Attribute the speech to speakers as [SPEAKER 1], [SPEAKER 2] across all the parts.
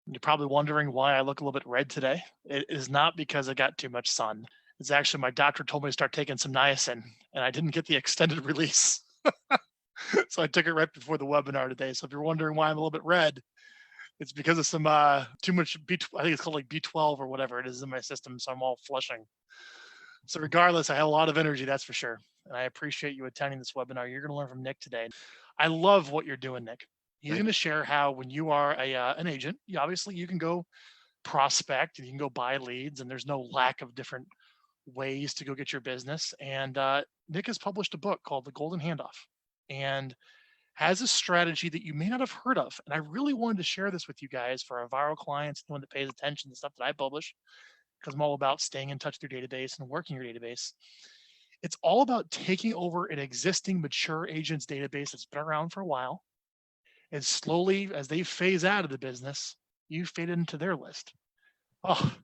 [SPEAKER 1] You're probably wondering why I look a little bit red today. It is not because I got too much sun. It's actually my doctor told me to start taking some niacin, and I didn't get the extended release. So I took it right before the webinar today. So if you're wondering why I'm a little bit red, it's because of some too much B. I think it's called like B12 or whatever it is in my system. So I'm all flushing. So regardless, I have a lot of energy, that's for sure. And I appreciate you attending this webinar. You're going to learn from Nick today. I love what you're doing, Nick. He's
[SPEAKER 2] Thank
[SPEAKER 1] going to share how when you are an agent, obviously you can go prospect and you can go buy leads, and there's no lack of different ways to go get your business. And Nick has published a book called The Golden Handoff and has a strategy that you may not have heard of. And I really wanted to share this with you guys for our viral clients, anyone that pays attention to stuff that I publish, because I'm all about staying in touch with your database and working your database. It's all about taking over an existing mature agent's database that's been around for a while. And slowly, as they phase out of the business, you fade into their list. Oh,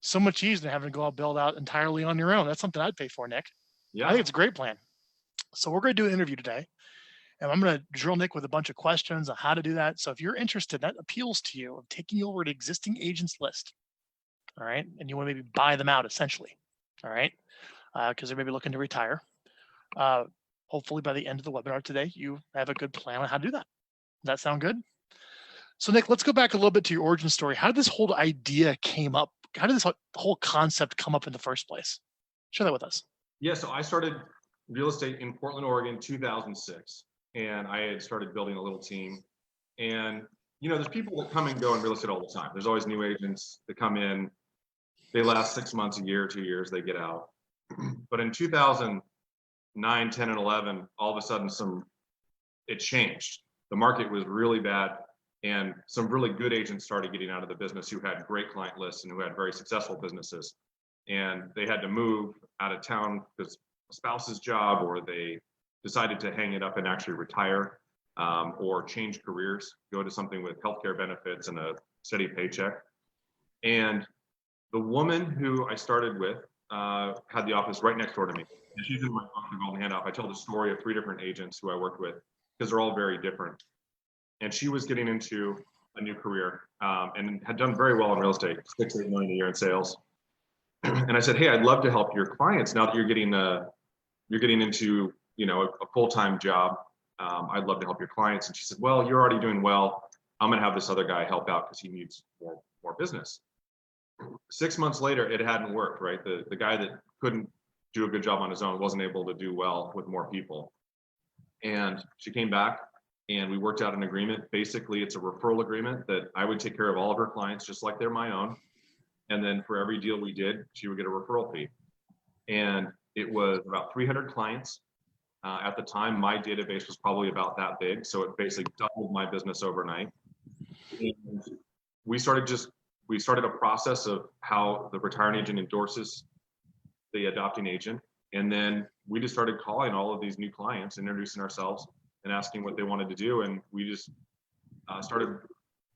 [SPEAKER 1] so much easier than having to go out build out entirely on your own. That's something I'd pay for, Nick.
[SPEAKER 2] Yeah.
[SPEAKER 1] I think it's a great plan. So we're going to do an interview today, and I'm going to drill Nick with a bunch of questions on how to do that. So if you're interested, that appeals to you of taking over an existing agent's list, all right, and you want to maybe buy them out essentially, all right, because they're maybe looking to retire. Hopefully by the end of the webinar today, you have a good plan on how to do that. Does that sound good? So Nick, let's go back a little bit to your origin story. How did this whole idea came up? How did this whole concept come up in the first place? Share that with us.
[SPEAKER 2] Yeah, so I started real estate in Portland, Oregon, 2006, and I had started building a little team. And there's people that come and go in real estate all the time. There's always new agents that come in. They last 6 months, a year, 2 years, they get out. But in 2009, 10, and 11, all of a sudden it changed. The market was really bad, and some really good agents started getting out of the business who had great client lists and who had very successful businesses. And they had to move out of town because a spouse's job, or they decided to hang it up and actually retire, or change careers, go to something with healthcare benefits and a steady paycheck. And the woman who I started with had the office right next door to me. And she's in my book, The Golden Handoff. I tell the story of 3 different agents who I worked with because they're all very different. And she was getting into a new career and had done very well in real estate, 6-8 million a year in sales. And I said, hey, I'd love to help your clients now that you're getting into a full-time job. I'd love to help your clients. And she said, well, you're already doing well. I'm going to have this other guy help out because he needs more business. 6 months later, it hadn't worked, right? The guy that couldn't do a good job on his own wasn't able to do well with more people. And she came back and we worked out an agreement. Basically, it's a referral agreement that I would take care of all of her clients just like they're my own. And then for every deal we did, she would get a referral fee. And it was about 300 clients. At the time, my database was probably about that big. So it basically doubled my business overnight. And we started a process of how the retiring agent endorses the adopting agent. And then we just started calling all of these new clients, introducing ourselves and asking what they wanted to do. And we just started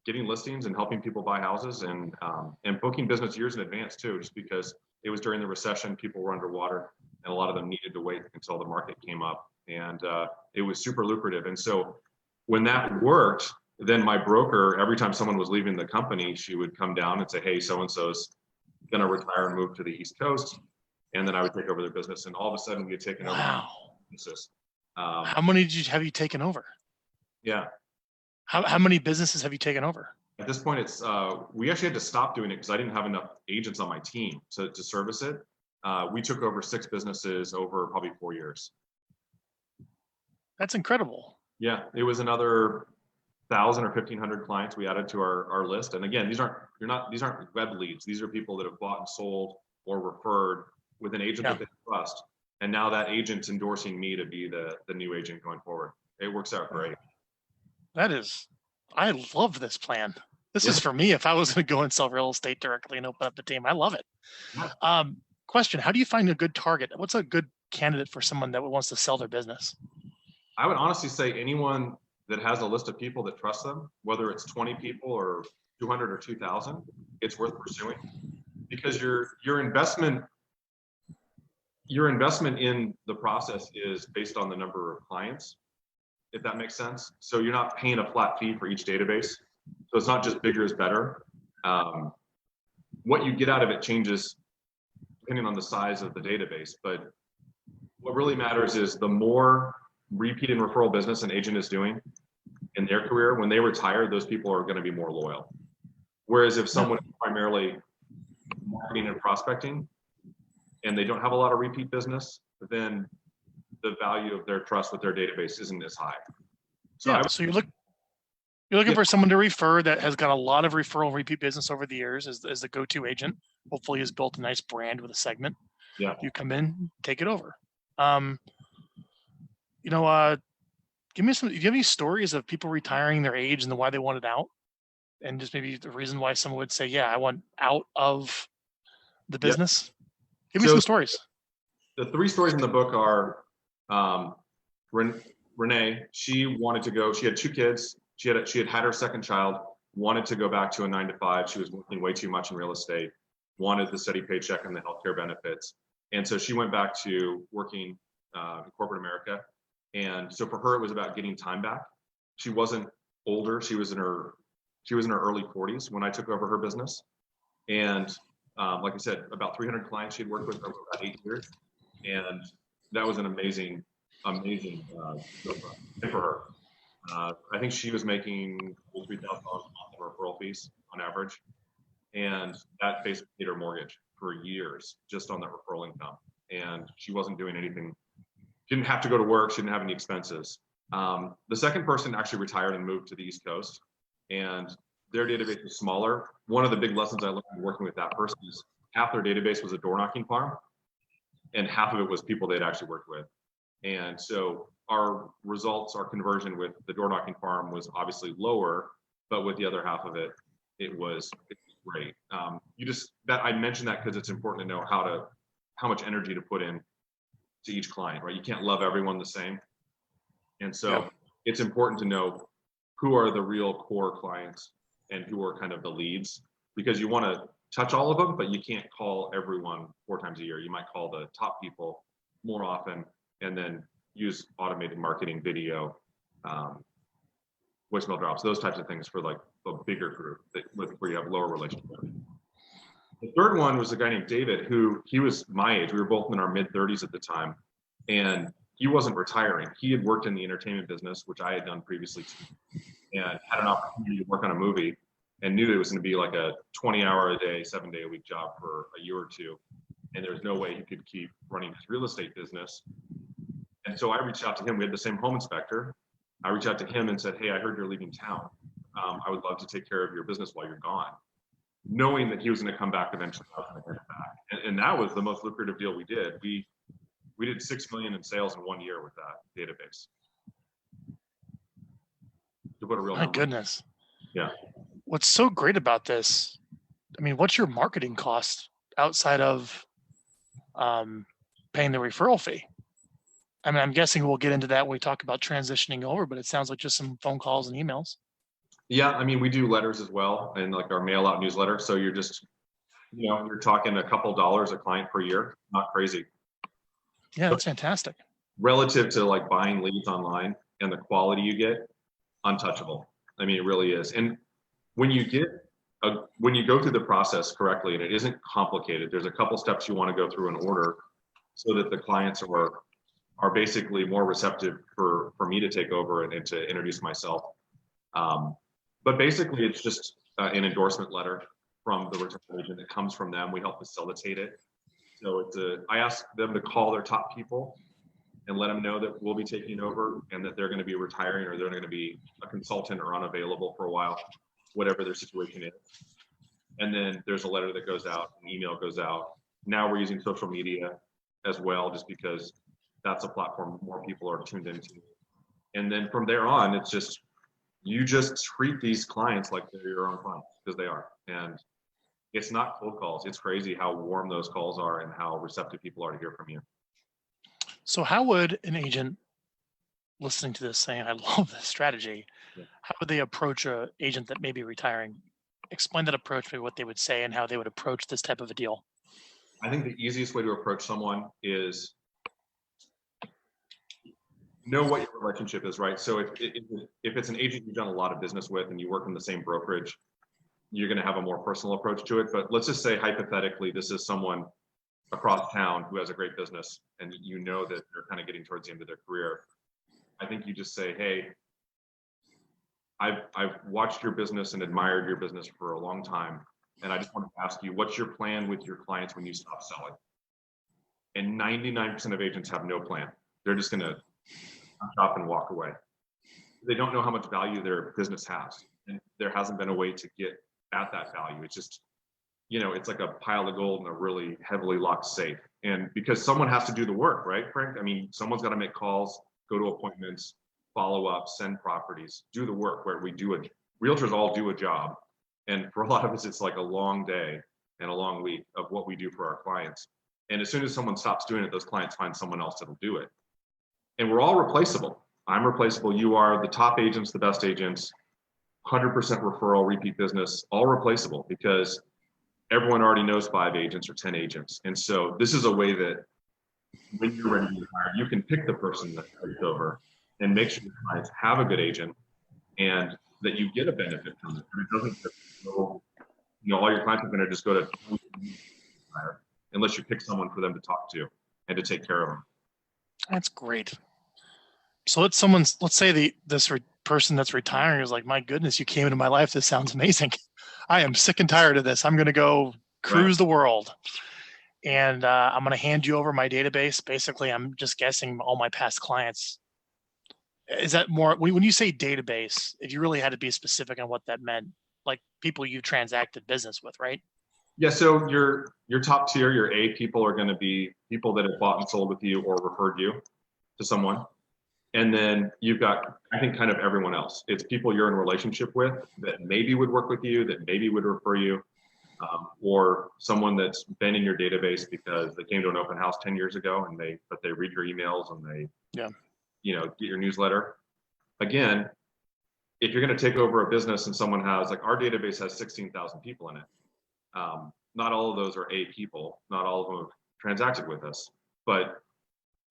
[SPEAKER 2] getting listings and helping people buy houses and booking business years in advance too, just because it was during the recession, people were underwater and a lot of them needed to wait until the market came up. And it was super lucrative. And so when that worked, then my broker, every time someone was leaving the company, she would come down and say, hey, so-and-so's gonna retire and move to the East Coast. And then I would take over their business. And all of a sudden we had taken over businesses.
[SPEAKER 1] How many have you taken over?
[SPEAKER 2] Yeah.
[SPEAKER 1] How many businesses have you taken over?
[SPEAKER 2] At this point, it's we actually had to stop doing it because I didn't have enough agents on my team to service it. We took over 6 businesses over probably 4 years.
[SPEAKER 1] That's incredible.
[SPEAKER 2] Yeah, it was another 1,000 or 1,500 clients we added to our list. And again, these aren't web leads. These are people that have bought and sold or referred with an agent that they trust. And now that agent's endorsing me to be the new agent going forward. It works out great.
[SPEAKER 1] I love this plan. This is for me if I was going to go and sell real estate directly and open up the team. I love it. Yeah. Question, how do you find a good target? What's a good candidate for someone that wants to sell their business?
[SPEAKER 2] I would honestly say anyone that has a list of people that trust them, whether it's 20 people or 200 or 2,000, it's worth pursuing because your investment in the process is based on the number of clients, if that makes sense. So you're not paying a flat fee for each database. So it's not just bigger is better. Um, what you get out of it changes depending on the size of the database, but what really matters is the more repeat and referral business an agent is doing in their career, when they retire, those people are going to be more loyal. Whereas if
[SPEAKER 1] Yeah.
[SPEAKER 2] someone is primarily marketing and prospecting and they don't have a lot of repeat business, then the value of their trust with their database isn't as high. So
[SPEAKER 1] Yeah. So you're looking
[SPEAKER 2] yeah,
[SPEAKER 1] for someone to refer that has got a lot of referral and repeat business over the years as the go-to agent. Hopefully has built a nice brand with a segment.
[SPEAKER 2] yeah.
[SPEAKER 1] You come in, take it over. Um, you know, give me some. Do you have any stories of people retiring their age and why they wanted out, and just maybe the reason why someone would say, "Yeah, I want out of the
[SPEAKER 2] Yeah.
[SPEAKER 1] business." Give me
[SPEAKER 2] So
[SPEAKER 1] some stories.
[SPEAKER 2] the three stories in the book are um, Renee. She wanted to go. She had two kids. She had her second child. Wanted to go back to a 9 to 5. She was working way too much in real estate. Wanted the steady paycheck and the healthcare benefits, and so she went back to working in corporate America. And so for her, it was about getting time back. She wasn't older. She was in her early 40s when I took over her business. And like I said, about 300 clients she had worked with over about 8 years, and that was an amazing, amazing for her. I think she was making $3,000 a month in referral fees on average, and that basically paid her mortgage for years just on that referral income. And she wasn't doing anything; didn't have to go to work. She didn't have any expenses. The second person actually retired and moved to the East Coast, and their database was smaller. One of the big lessons I learned working with that person is half their database was a door knocking farm, and half of it was people they'd actually worked with. And so our results, our conversion with the door knocking farm was obviously lower, but with the other half of it, it was great. I mentioned that because it's important to know how much energy to put in to each client, right? You can't love everyone the same. And
[SPEAKER 1] Yeah.
[SPEAKER 2] so it's important to know who are the real core clients and who are kind of the leads, because you want to touch all of them, but you can't call everyone 4 times a year. You might call the top people more often, and then use automated marketing, video, voicemail drops, those types of things for like a bigger group where you have lower relationship. The third one was a guy named David, who he was my age. We were both in our mid 30s at the time, and he wasn't retiring. He had worked in the entertainment business, which I had done previously too, and had an opportunity to work on a movie, and knew it was going to be like a 20-hour-a-day, 7-day-a-week job for a year or two, and there was no way he could keep running his real estate business. And so I reached out to him. We had the same home inspector. I reached out to him and said, "Hey, I heard you're leaving town. I would love to take care of your business while you're gone," knowing that he was going to come back eventually. And that was the most lucrative deal we did. We did 6 million in sales in 1 year with that database. To put a real
[SPEAKER 1] My
[SPEAKER 2] number.
[SPEAKER 1] goodness.
[SPEAKER 2] Yeah.
[SPEAKER 1] What's so great about this? I mean, what's your marketing cost outside of paying the referral fee? I mean, I'm guessing we'll get into that when we talk about transitioning over, but it sounds like just some phone calls and emails.
[SPEAKER 2] Yeah, I mean, we do letters as well, and like our mail out newsletter. So you're just, you're talking a couple dollars a client per year. Not crazy.
[SPEAKER 1] Yeah, that's fantastic.
[SPEAKER 2] Relative to like buying leads online and the quality you get, untouchable. I mean, it really is. And when you go through the process correctly, and it isn't complicated, there's a couple steps you want to go through in order so that the clients are basically more receptive for me to take over and to introduce myself. But basically, it's just an endorsement letter from the return agent that comes from them. We help facilitate it. So I ask them to call their top people and let them know that we'll be taking over and that they're going to be retiring, or they're going to be a consultant or unavailable for a while, whatever their situation is. And then there's a letter that goes out, an email goes out. Now we're using social media as well, just because that's a platform more people are tuned into. And then from there on, it's just, you just treat these clients like they're your own clients, because they are. And it's not cold calls. It's crazy how warm those calls are and how receptive people are to hear from you.
[SPEAKER 1] So how would an agent listening to this saying, "I love this strategy,"
[SPEAKER 2] Yeah.
[SPEAKER 1] how would they approach a agent that may be retiring? Explain that approach, maybe what they would say and how they would approach this type of a deal.
[SPEAKER 2] I think the easiest way to approach someone is know what your relationship is, right? So if it's an agent you've done a lot of business with and you work in the same brokerage, you're going to have a more personal approach to it. But let's just say hypothetically, this is someone across town who has a great business, and you know that they're kind of getting towards the end of their career. I think you just say, hey, I've watched your business and admired your business for a long time, and I just want to ask you, what's your plan with your clients when you stop selling? And 99% of agents have no plan. They're just going to shop and walk away. They don't know how much value their business has, and there hasn't been a way to get at that value. It's just, it's like a pile of gold in a really heavily locked safe. And because someone has to do the work, right, Frank? I mean, someone's got to make calls, go to appointments, follow up, send properties, do the work. Where realtors all do a job. And for a lot of us, it's like a long day and a long week of what we do for our clients. And as soon as someone stops doing it, those clients find someone else that'll do it. And we're all replaceable. I'm replaceable. You are. The top agents, the best agents, 100% referral, repeat business, all replaceable, because everyone already knows 5 agents or 10 agents. And so this is a way that when you're ready to get hired, you can pick the person that takes over and make sure your clients have a good agent and that you get a benefit from it. And it doesn't just go, all your clients are going to just go to hire unless you pick someone for them to talk to and to take care of them.
[SPEAKER 1] That's great. So let's say this person that's retiring is like, my goodness, you came into my life. This sounds amazing. I am sick and tired of this. I'm going to go cruise the world. And I'm going to hand you over my database. Basically, I'm just guessing all my past clients. Is that more, when you say database, if you really had to be specific on what that meant, like people you transacted business with, right?
[SPEAKER 2] Yeah, so your top tier, your A people are going to be people that have bought and sold with you or referred you to someone. And then you've got, I think, kind of everyone else. It's people you're in a relationship with that maybe would work with you, that maybe would refer you, or someone that's been in your database because they came to an open house 10 years ago and they read your emails and they, get your newsletter. Again, if you're going to take over a business and someone has, like, our database has 16,000 people in it. Not all of those are A people. Not all of them have transacted with us, but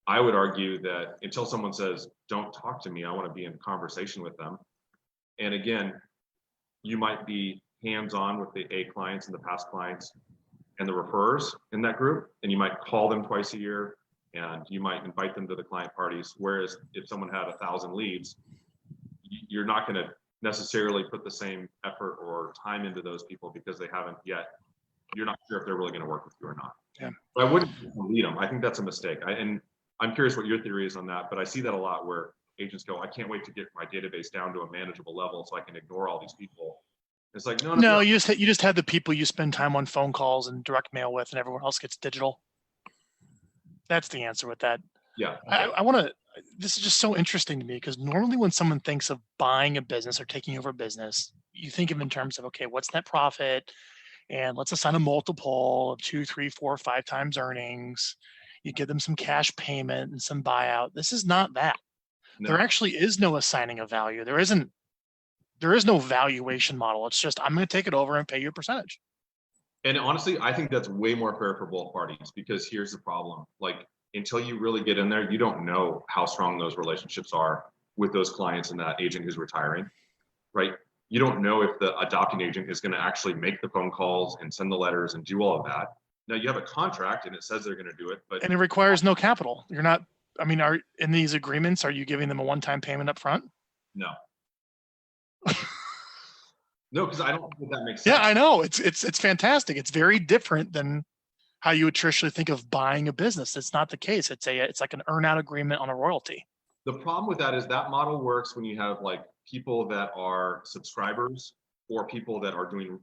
[SPEAKER 2] I would argue that until someone says, don't talk to me, I want to be in conversation with them. And again, you might be hands-on with the A clients and the past clients and the referrers in that group. And you might call them twice a year and you might invite them to the client parties. Whereas if someone had 1,000 leads, you're not going to necessarily put the same effort or time into those people because they haven't yet. You're not sure if they're really going to work with you or not.
[SPEAKER 1] Yeah.
[SPEAKER 2] But I wouldn't lead them. I think that's a mistake. And I'm curious what your theory is on that, but I see that a lot where agents go, I can't wait to get my database down to a manageable level so I can ignore all these people. It's like, no.
[SPEAKER 1] You just have the people you spend time on phone calls and direct mail with, and everyone else gets digital. That's the answer with that.
[SPEAKER 2] Yeah.
[SPEAKER 1] I want to, this is just so interesting to me because normally when someone thinks of buying a business or taking over a business, you think of in terms of, okay, what's net profit? And let's assign a multiple of 2, 3, 4, 5 times earnings. You give them some cash payment and some buyout. This is not that. No. There actually is no assigning of value. There is no valuation model. It's just, I'm going to take it over and pay you a percentage.
[SPEAKER 2] And honestly, I think that's way more fair for both parties because here's the problem. Like, until you really get in there, you don't know how strong those relationships are with those clients and that agent who's retiring, right? You don't know if the adopting agent is going to actually make the phone calls and send the letters and do all of that. Now you have a contract and it says they're going to do it, but
[SPEAKER 1] and it requires no capital. You're not, I mean, are in these agreements, are you giving them a one-time payment up front?
[SPEAKER 2] No. No, because I don't think that makes sense.
[SPEAKER 1] Yeah, I know. It's fantastic. It's very different than how you would traditionally think of buying a business. It's not the case. It's like an earn-out agreement on a royalty.
[SPEAKER 2] The problem with that is that model works when you have like people that are subscribers or people that are doing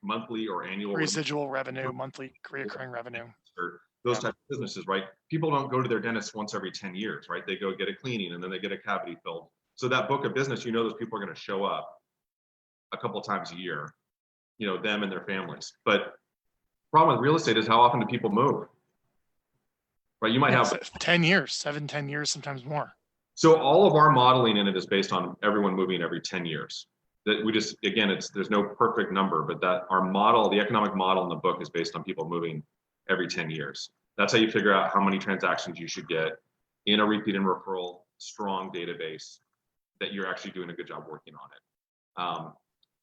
[SPEAKER 2] monthly or annual
[SPEAKER 1] residual revenue, monthly recurring revenue,
[SPEAKER 2] or those types of businesses, right? People don't go to their dentist once every 10 years, right? They go get a cleaning and then they get a cavity filled. So that book of business, those people are going to show up a couple of times a year, them and their families. But the problem with real estate is how often do people move? Right? You might have
[SPEAKER 1] 10 years, 7, 10 years, sometimes more.
[SPEAKER 2] So all of our modeling in it is based on everyone moving every 10 years. That we just, again, there's no perfect number, but that our model, the economic model in the book is based on people moving every 10 years. That's how you figure out how many transactions you should get in a repeat and referral strong database that you're actually doing a good job working on it.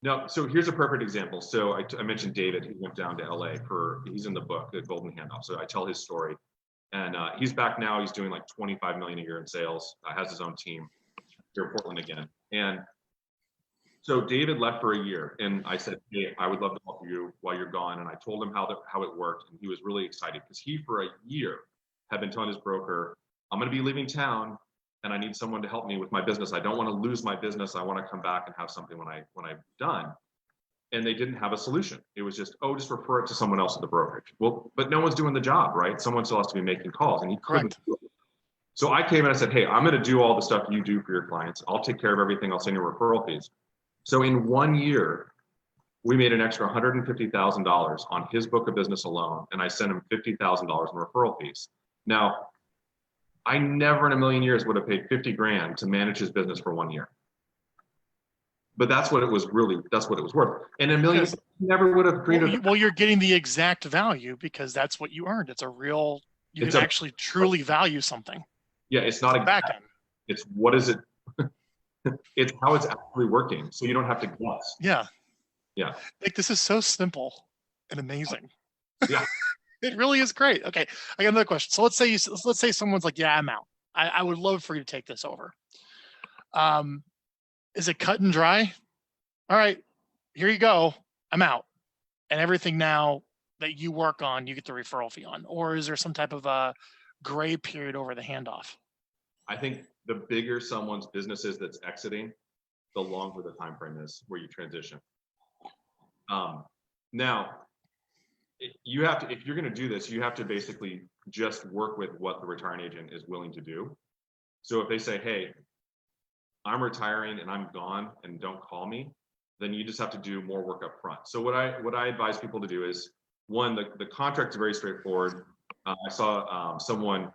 [SPEAKER 2] No, so here's a perfect example. So I mentioned David, who went down to LA he's in the book, The Golden Handoff. So I tell his story, and he's back now. He's doing like 25 million a year in sales. Has his own team here in Portland again. And so David left for a year, and I said, "Hey, I would love to help you while you're gone." And I told him how it worked, and he was really excited because he, for a year, had been telling his broker, "I'm going to be leaving town, and I need someone to help me with my business. I don't want to lose my business. I want to come back and have something when I'm done." And they didn't have a solution. It was just, "Oh, just refer it to someone else at the brokerage." Well, but no one's doing the job, right? Someone still has to be making calls, and he couldn't.
[SPEAKER 1] Correct.
[SPEAKER 2] Do it. So I came and I said, "Hey, I'm going to do all the stuff you do for your clients. I'll take care of everything. I'll send you referral fees." So in 1 year, we made an extra $150,000 on his book of business alone, and I sent him $50,000 in referral fees. Now, I never in a million years would have paid 50 grand to manage his business for 1 year. But that's what it was worth. And a million never would have created.
[SPEAKER 1] Well, you're getting the exact value because that's what you earned. It's a real, you can actually truly value something.
[SPEAKER 2] Yeah, it's not
[SPEAKER 1] back end.
[SPEAKER 2] It's what is it? It's how it's actually working. So you don't have to guess.
[SPEAKER 1] Yeah.
[SPEAKER 2] Yeah.
[SPEAKER 1] Like, this is so simple and amazing.
[SPEAKER 2] Yeah.
[SPEAKER 1] It really is great. Okay. I got another question. So let's say someone's like, "Yeah, I'm out. I would love for you to take this over." Is it cut and dry? All right, here you go. I'm out. And everything now that you work on, you get the referral fee on, or is there some type of a gray period over the handoff?
[SPEAKER 2] I think the bigger someone's business is that's exiting, the longer the time frame is where you transition. Now, you have to, if you're going to do this, you have to basically just work with what the retiring agent is willing to do. So if they say, "Hey, I'm retiring and I'm gone and don't call me," then you just have to do more work up front. So what I advise people to do is, one, the contract is very straightforward. I saw someone,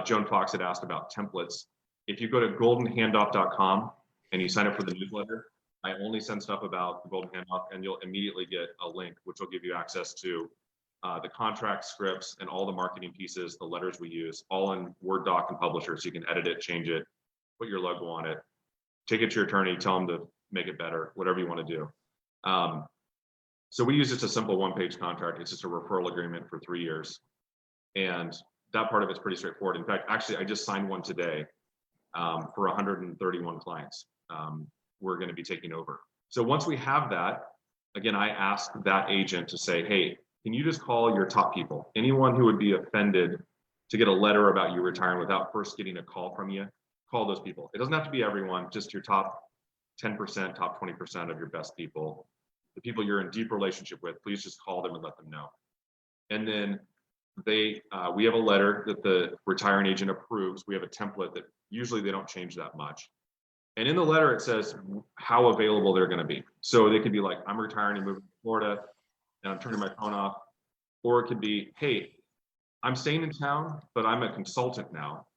[SPEAKER 2] Joan Fox, had asked about templates. If you go to goldenhandoff.com and you sign up for the newsletter, I only send stuff about the Golden Handoff, and you'll immediately get a link which will give you access to the contract scripts and all the marketing pieces, the letters we use, all in Word doc and Publisher, so you can edit it, change it, put your logo on it, take it to your attorney, tell them to make it better, whatever you want to do. So we use just a simple one-page contract. It's just a referral agreement for 3 years. And that part of it's pretty straightforward. In fact, actually, I just signed one today for 131 clients. We're going to be taking over. So once we have that, again, I ask that agent to say, "Hey, can you just call your top people? Anyone who would be offended to get a letter about you retiring without first getting a call from you, call those people." It doesn't have to be everyone, just your top 10%, top 20% of your best people. The people you're in deep relationship with, please just call them and let them know. And then we have a letter that the retiring agent approves. We have a template that usually they don't change that much. And in the letter, it says how available they're going to be. So they could be like, "I'm retiring and moving to Florida and I'm turning my phone off." Or it could be, "Hey, I'm staying in town, but I'm a consultant now.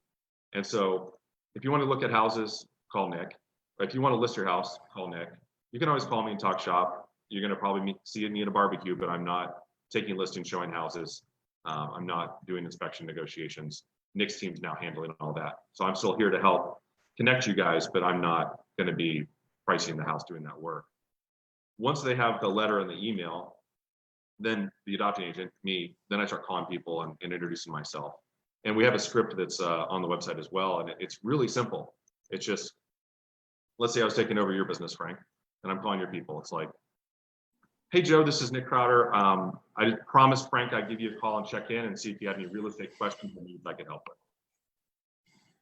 [SPEAKER 2] And so if you want to look at houses, call Nick. If you want to list your house, call Nick. You can always call me and talk shop. You're going to probably see me at a barbecue, but I'm not taking listings, showing houses. I'm not doing inspection negotiations. Nick's team's now handling all that. So I'm still here to help connect you guys, but I'm not going to be pricing the house, doing that work." Once they have the letter and the email, then the adopting agent, me, then I start calling people and introducing myself. And we have a script that's on the website as well. And it's really simple. It's just, let's say I was taking over your business, Frank, and I'm calling your people. It's like, "Hey, Joe, this is Nick Crowder. I promised Frank I'd give you a call and check in and see if you had any real estate questions or needs I could help with."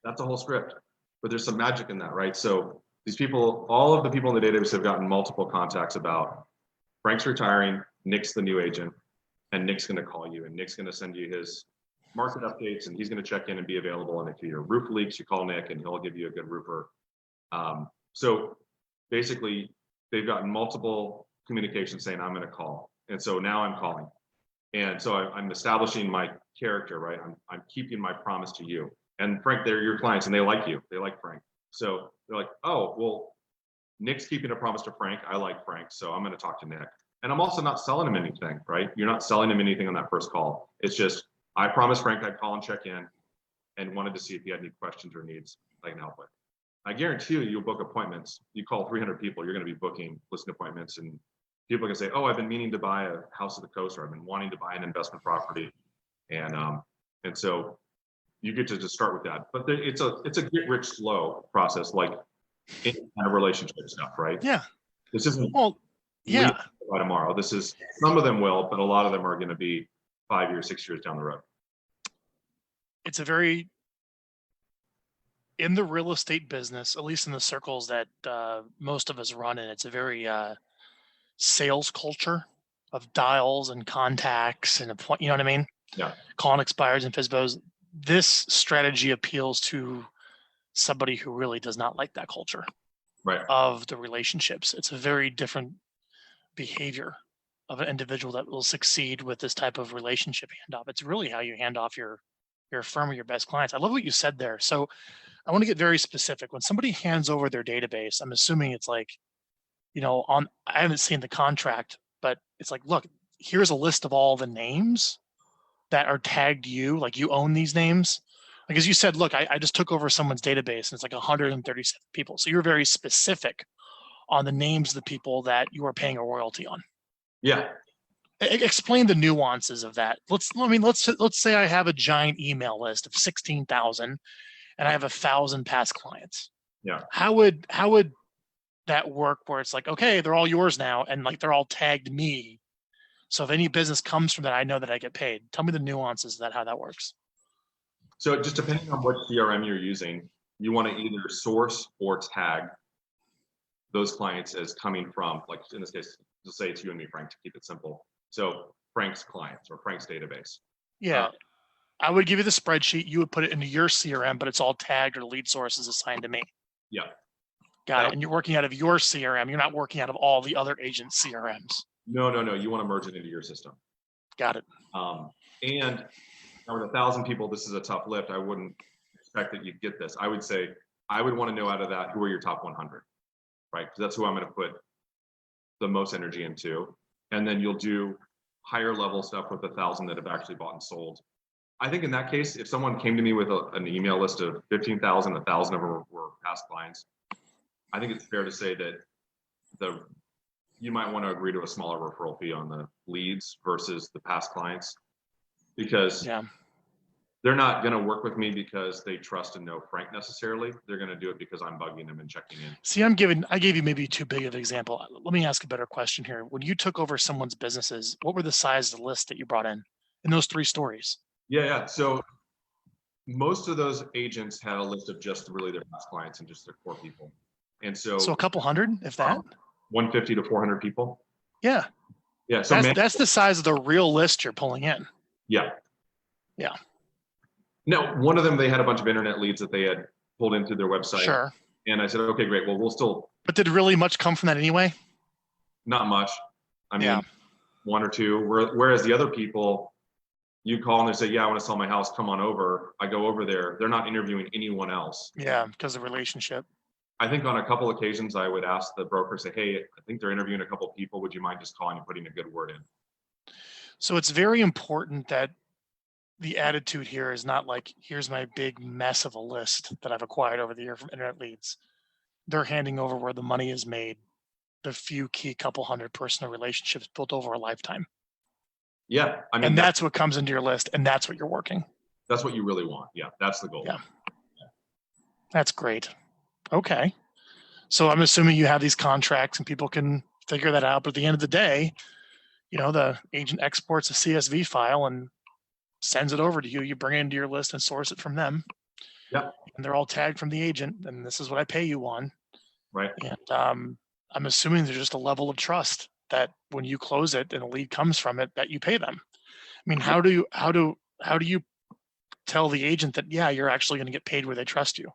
[SPEAKER 2] That's a whole script, but there's some magic in that, right? So these people, all of the people in the database have gotten multiple contacts about Frank's retiring, Nick's the new agent, and Nick's going to call you, and Nick's going to send you his market updates, and he's going to check in and be available. And if your roof leaks, you call Nick and he'll give you a good roofer. So basically, they've gotten multiple communications saying, "I'm going to call." And so now I'm calling. And so I'm establishing my character, right? I'm keeping my promise to you. And Frank, they're your clients and they like you. They like Frank. So they're like, "Oh, well, Nick's keeping a promise to Frank. I like Frank, so I'm going to talk to Nick." And I'm also not selling him anything, right? You're not selling him anything on that first call. It's just, I promised Frank I'd call and check in and wanted to see if he had any questions or needs I can help with. I guarantee you'll book appointments. You call 300 people, you're going to be booking listing appointments, and people can say, "Oh, I've been meaning to buy a house at the coast, or I've been wanting to buy an investment property," and so you get to just start with that. But it's a get rich slow process, like any kind of relationship stuff, right?
[SPEAKER 1] Yeah.
[SPEAKER 2] This isn't
[SPEAKER 1] Well,
[SPEAKER 2] leave
[SPEAKER 1] yeah.
[SPEAKER 2] by tomorrow. This is, some of them will, but a lot of them are going to be 5 years, 6 years down the road.
[SPEAKER 1] It's a very, in the real estate business, at least in the circles that most of us run in, it's a very sales culture of dials and contacts and you know what I mean?
[SPEAKER 2] Yeah.
[SPEAKER 1] Calling expires and FISBOs. This strategy appeals to somebody who really does not like that culture
[SPEAKER 2] Right.
[SPEAKER 1] of the relationships. It's a very different behavior of an individual that will succeed with this type of relationship handoff. It's really how you hand off your firm or your best clients. I love what you said there. So I want to get very specific. When somebody hands over their database, I'm assuming it's like, I haven't seen the contract, but it's like, look, here's a list of all the names that are tagged you, like you own these names. Like, as you said, look, I just took over someone's database and it's like 137 people. So you're very specific on the names of the people that you are paying a royalty on.
[SPEAKER 2] Yeah.
[SPEAKER 1] Explain the nuances of that. Let's say I have a giant email list of 16,000 and I have 1,000 past clients.
[SPEAKER 2] Yeah.
[SPEAKER 1] How would that work where it's like, okay, they're all yours now, and like they're all tagged me. So if any business comes from that, I know that I get paid. Tell me the nuances of that, how that works.
[SPEAKER 2] So just depending on what CRM you're using, you want to either source or tag those clients as coming from, like in this case, just say it's you and me, Frank, to keep it simple. So Frank's clients or Frank's database.
[SPEAKER 1] Yeah. I would give you the spreadsheet. You would put it into your CRM, but it's all tagged or lead sources assigned to me.
[SPEAKER 2] Yeah.
[SPEAKER 1] Got it. And you're working out of your CRM. You're not working out of all the other agents' CRMs.
[SPEAKER 2] No. You want to merge it into your system.
[SPEAKER 1] Got it.
[SPEAKER 2] And with 1,000 people, this is a tough lift. I wouldn't expect that you'd get this. I would say, I would want to know out of that, who are your top 100, right? Because that's who I'm going to put the most energy into. And then you'll do higher level stuff with 1,000 that have actually bought and sold. I think in that case, if someone came to me with an email list of 15,000, 1,000 of them were past clients, I think it's fair to say that you might want to agree to a smaller referral fee on the leads versus the past clients, because they're not going to work with me because they trust and know Frank necessarily. They're going to do it because I'm bugging them and checking in.
[SPEAKER 1] See, I gave you maybe too big of an example. Let me ask a better question here. When you took over someone's businesses, what were the size of the list that you brought in those 3 stories?
[SPEAKER 2] Yeah. So most of those agents had a list of just really their past clients and just their core people. And so
[SPEAKER 1] a couple hundred, if that?
[SPEAKER 2] 150 to 400 people.
[SPEAKER 1] Yeah.
[SPEAKER 2] Yeah. So
[SPEAKER 1] that's the size of the real list you're pulling in.
[SPEAKER 2] Yeah.
[SPEAKER 1] Yeah.
[SPEAKER 2] Now, one of them, they had a bunch of internet leads that they had pulled into their website.
[SPEAKER 1] Sure.
[SPEAKER 2] And I said, okay, great. Well, we'll still.
[SPEAKER 1] But did really much come from that anyway?
[SPEAKER 2] Not much. I mean, 1 or 2. Whereas the other people, you call and they say, yeah, I want to sell my house. Come on over. I go over there. They're not interviewing anyone else.
[SPEAKER 1] Yeah, because of the relationship.
[SPEAKER 2] I think on a couple occasions, I would ask the broker, say, hey, I think they're interviewing a couple of people. Would you mind just calling and putting a good word in?
[SPEAKER 1] So it's very important that the attitude here is not like, here's my big mess of a list that I've acquired over the year from internet leads. They're handing over where the money is made, the few key couple hundred personal relationships built over a lifetime.
[SPEAKER 2] Yeah. I mean,
[SPEAKER 1] and that's what comes into your list, and that's what you're working.
[SPEAKER 2] That's what you really want. Yeah. That's the goal.
[SPEAKER 1] Yeah. That's great. Okay. So I'm assuming you have these contracts and people can figure that out. But at the end of the day, the agent exports a CSV file and sends it over to you. You bring it into your list and source it from them.
[SPEAKER 2] Yeah.
[SPEAKER 1] And they're all tagged from the agent. And this is what I pay you on.
[SPEAKER 2] Right.
[SPEAKER 1] And I'm assuming there's just a level of trust that when you close it and a lead comes from it, that you pay them. I mean, how do you tell the agent that, yeah, you're actually going to get paid where they trust you?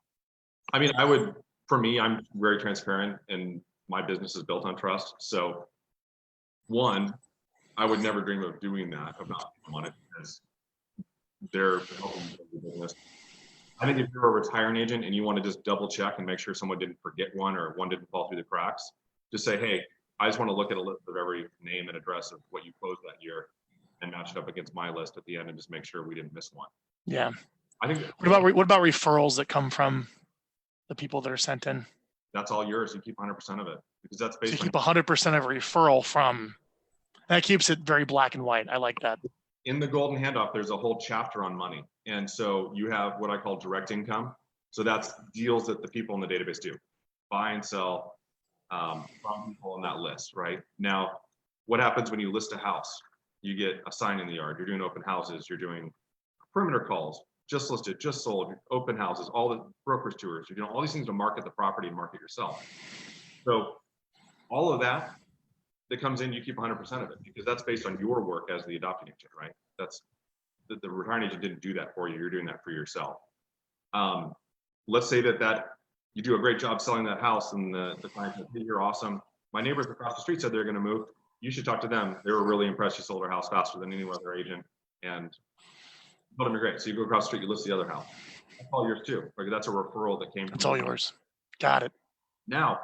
[SPEAKER 2] I mean, for me, I'm very transparent and my business is built on trust. So one, I would never dream of doing that, of not on it, because they're helping the business. I think if you're a retiring agent and you want to just double check and make sure someone didn't forget one or one didn't fall through the cracks, just say, hey, I just want to look at a list of every name and address of what you closed that year and match it up against my list at the end and just make sure we didn't miss one.
[SPEAKER 1] Yeah.
[SPEAKER 2] I think.
[SPEAKER 1] What about referrals that come from the people that are sent in.
[SPEAKER 2] That's all yours. You keep 100% of it because that's
[SPEAKER 1] So you
[SPEAKER 2] based on
[SPEAKER 1] keep 100% of a referral from, that keeps it very black and white. I like that.
[SPEAKER 2] in the golden handoff. There's a whole chapter on money, and so you have what I call direct income. So that's deals that the people in the database do, buy and sell from people on that list. Right now, what happens when you list a house? You get a sign in the yard. You're doing open houses. You're doing perimeter calls, just listed, just sold, open houses, all the brokerage tours. You're doing all these things to market the property and market yourself. So all of that comes in, you keep 100% of it because that's based on your work as the adopting agent, right? That's the retiring agent didn't do that for you. You're doing that for yourself. Let's say that you do a great job selling that house and the client said, hey, you're awesome. My neighbors across the street said they're going to move. You should talk to them. They were really impressed. You sold their house faster than any other agent. And told them you're great. So you go across the street, you list the other house. That's all yours too. Like that's a referral that came from
[SPEAKER 1] It's all yours. Got it.
[SPEAKER 2] Now,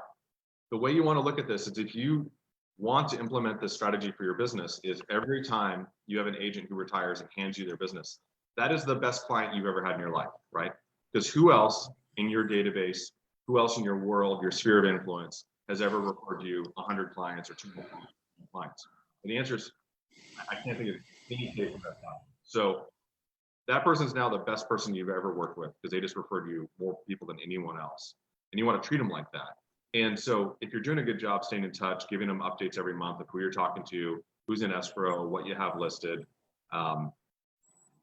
[SPEAKER 2] the way you want to look at this is if you want to implement this strategy for your business is every time you have an agent who retires and hands you their business, that is the best client you've ever had in your life, right? Because who else in your database, who else in your world, your sphere of influence has ever referred you 100 clients or 200 clients? And the answer is, I can't think of any case of that. So that person's now the best person you've ever worked with because they just referred you more people than anyone else. And you want to treat them like that. And so if you're doing a good job staying in touch, giving them updates every month of who you're talking to, who's in escrow, what you have listed,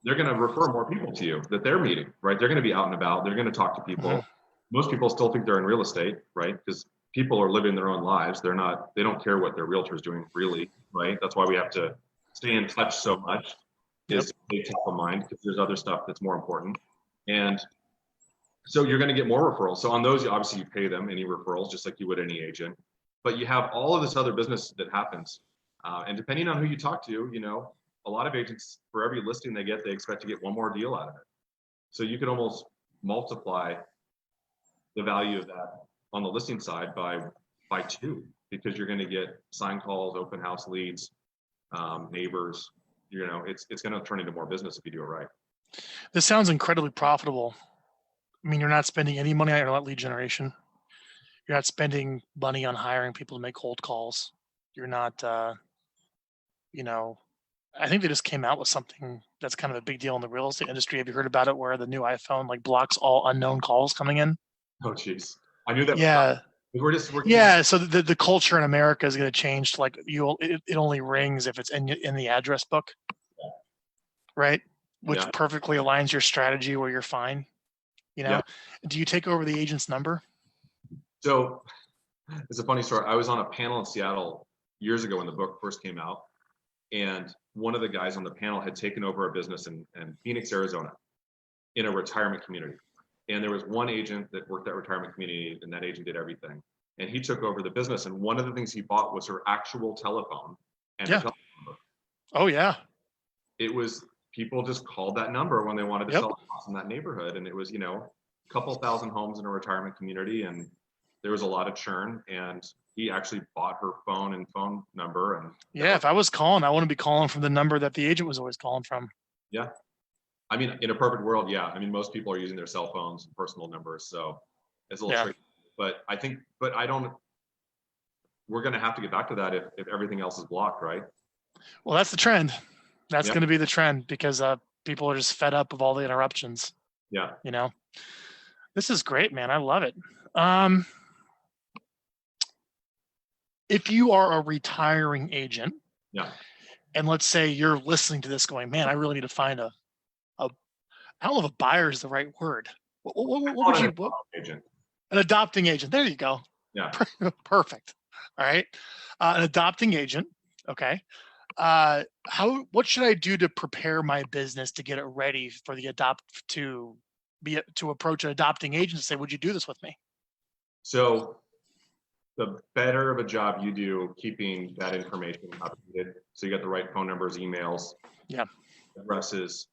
[SPEAKER 2] they're going to refer more people to you that they're meeting, right? They're going to be out and about. They're going to talk to people.
[SPEAKER 1] Mm-hmm.
[SPEAKER 2] Most people still think they're in real estate, right? Because people are living their own lives. They don't care what their realtor is doing really, right? That's why we have to stay in touch so much is to stay top of mind because there's other stuff that's more important. And so you're going to get more referrals. So on those, obviously you pay them any referrals, just like you would any agent. But you have all of this other business that happens. And depending on who you talk to, a lot of agents, for every listing they get, they expect to get one more deal out of it. So you could almost multiply the value of that on the listing side by 2, because you're going to get sign calls, open house leads, neighbors. It's going to turn into more business if you do it right.
[SPEAKER 1] This sounds incredibly profitable. I mean, you're not spending any money on lead generation. You're not spending money on hiring people to make cold calls. You're not, I think they just came out with something that's kind of a big deal in the real estate industry. Have you heard about it, where the new iPhone blocks all unknown calls coming in?
[SPEAKER 2] Oh, geez. I knew that.
[SPEAKER 1] Yeah.
[SPEAKER 2] We're
[SPEAKER 1] So the culture in America is going to change to it only rings if it's in the address book, right? Which perfectly aligns your strategy where you're fine. Do you take over the agent's number?
[SPEAKER 2] So it's a funny story. I was on a panel in Seattle years ago when the book first came out, and one of the guys on the panel had taken over a business in Phoenix, Arizona, in a retirement community. And there was one agent that worked that retirement community, and that agent did everything. And he took over the business. And one of the things he bought was her actual telephone and her telephone number.
[SPEAKER 1] Oh, yeah.
[SPEAKER 2] It was, people just called that number when they wanted to sell a house in that neighborhood. And it was, a couple thousand homes in a retirement community. And there was a lot of churn. And he actually bought her phone and phone number. And
[SPEAKER 1] if I was calling, I want to be calling from the number that the agent was always calling from.
[SPEAKER 2] Yeah. I mean, in a perfect world, yeah. I mean, most people are using their cell phones and personal numbers. So it's a little tricky. But we're going to have to get back to that if everything else is blocked, right?
[SPEAKER 1] Well, that's the trend. That's going to be the trend because people are just fed up of all the interruptions.
[SPEAKER 2] Yeah.
[SPEAKER 1] This is great, man. I love it. If you are a retiring agent, and let's say you're listening to this going, man, I really need to find I don't know if a buyer is the right word. What would you?
[SPEAKER 2] Agent.
[SPEAKER 1] An adopting agent. There you go.
[SPEAKER 2] Yeah.
[SPEAKER 1] Perfect. All right. An adopting agent. Okay. What should I do to prepare my business to get it ready for the to approach an adopting agent and say, would you do this with me?
[SPEAKER 2] So the better of a job you do keeping that information updated, so you got the right phone numbers, emails, addresses.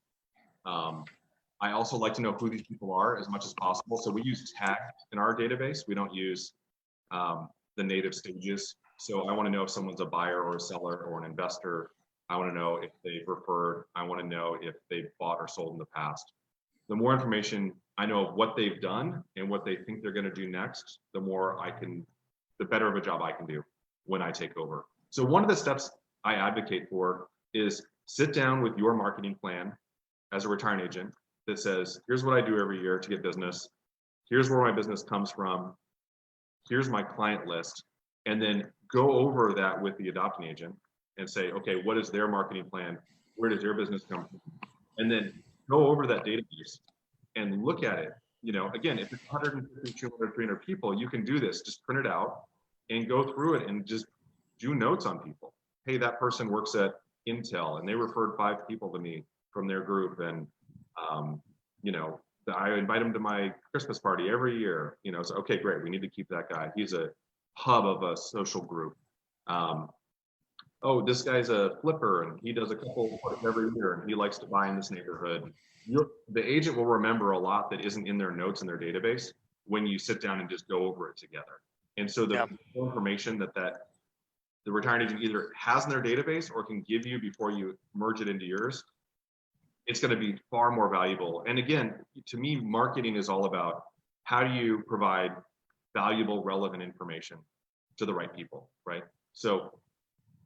[SPEAKER 2] I also like to know who these people are as much as possible. So we use tagged in our database. We don't use the native stages. So I want to know if someone's a buyer or a seller or an investor. I want to know if they've referred. I want to know if they've bought or sold in the past. the more information I know of what they've done and what they think they're going to do next, the better of a job I can do when I take over. So one of the steps I advocate for is sit down with your marketing plan as a retiring agent that says, here's what I do every year to get business. Here's where my business comes from. Here's my client list. And then go over that with the adopting agent and say, okay, what is their marketing plan? Where does their business come from? And then go over that database and look at it. You know, again, if it's 150, 200, 300 people, you can do this. Just print it out and go through it and just do notes on people. Hey, that person works at Intel and they referred 5 people to me from their group. And, you know, I invite them to my Christmas party every year. You know, so, okay, great. We need to keep that guy. He's a hub of a social group. Oh, this guy's a flipper and he does a couple every year and he likes to buy in this neighborhood. The agent will remember a lot that isn't in their notes in their database when you sit down and just go over it together. And so the information that the retired agent either has in their database or can give you before you merge it into yours, it's going to be far more valuable. And again, to me, marketing is all about how do you provide valuable, relevant information to the right people, right? So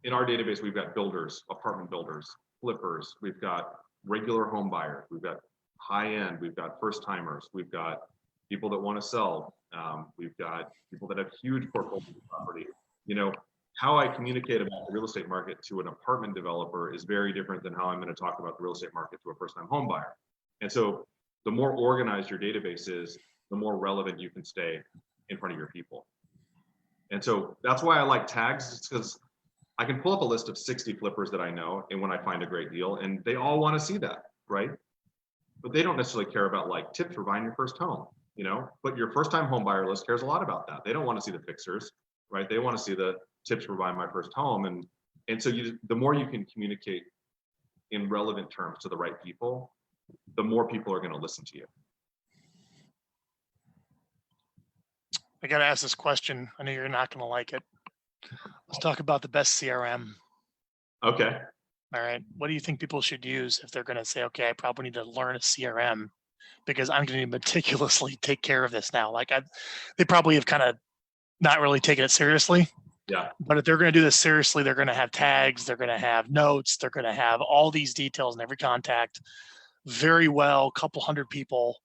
[SPEAKER 2] in our database, we've got builders, apartment builders, flippers, we've got regular home buyers, we've got high end, we've got first timers, we've got people that want to sell, we've got people that have huge portfolios of property. You know, how I communicate about the real estate market to an apartment developer is very different than how I'm going to talk about the real estate market to a first time home buyer. And so the more organized your database is, the more relevant you can stay in front of your people. And so that's why I like tags. It's because I can pull up a list of 60 flippers that I know, and when I find a great deal, and they all want to see that, right? But they don't necessarily care about like tips for buying your first home, you know. But your first time home buyer list cares a lot about that. They don't want to see the fixers, right? They want to see the tips for buying my first home. And so the more you can communicate in relevant terms to the right people, the more people are going to listen to you.
[SPEAKER 1] I got to ask this question. I know you're not going to like it. Let's talk about the best CRM.
[SPEAKER 2] Okay.
[SPEAKER 1] All right. What do you think people should use if they're going to say, okay, I probably need to learn a CRM because I'm going to meticulously take care of this now? Like they probably have kind of not really taken it seriously.
[SPEAKER 2] Yeah.
[SPEAKER 1] But if they're going to do this seriously, they're going to have tags, they're going to have notes, they're going to have all these details in every contact. Very well, couple hundred people.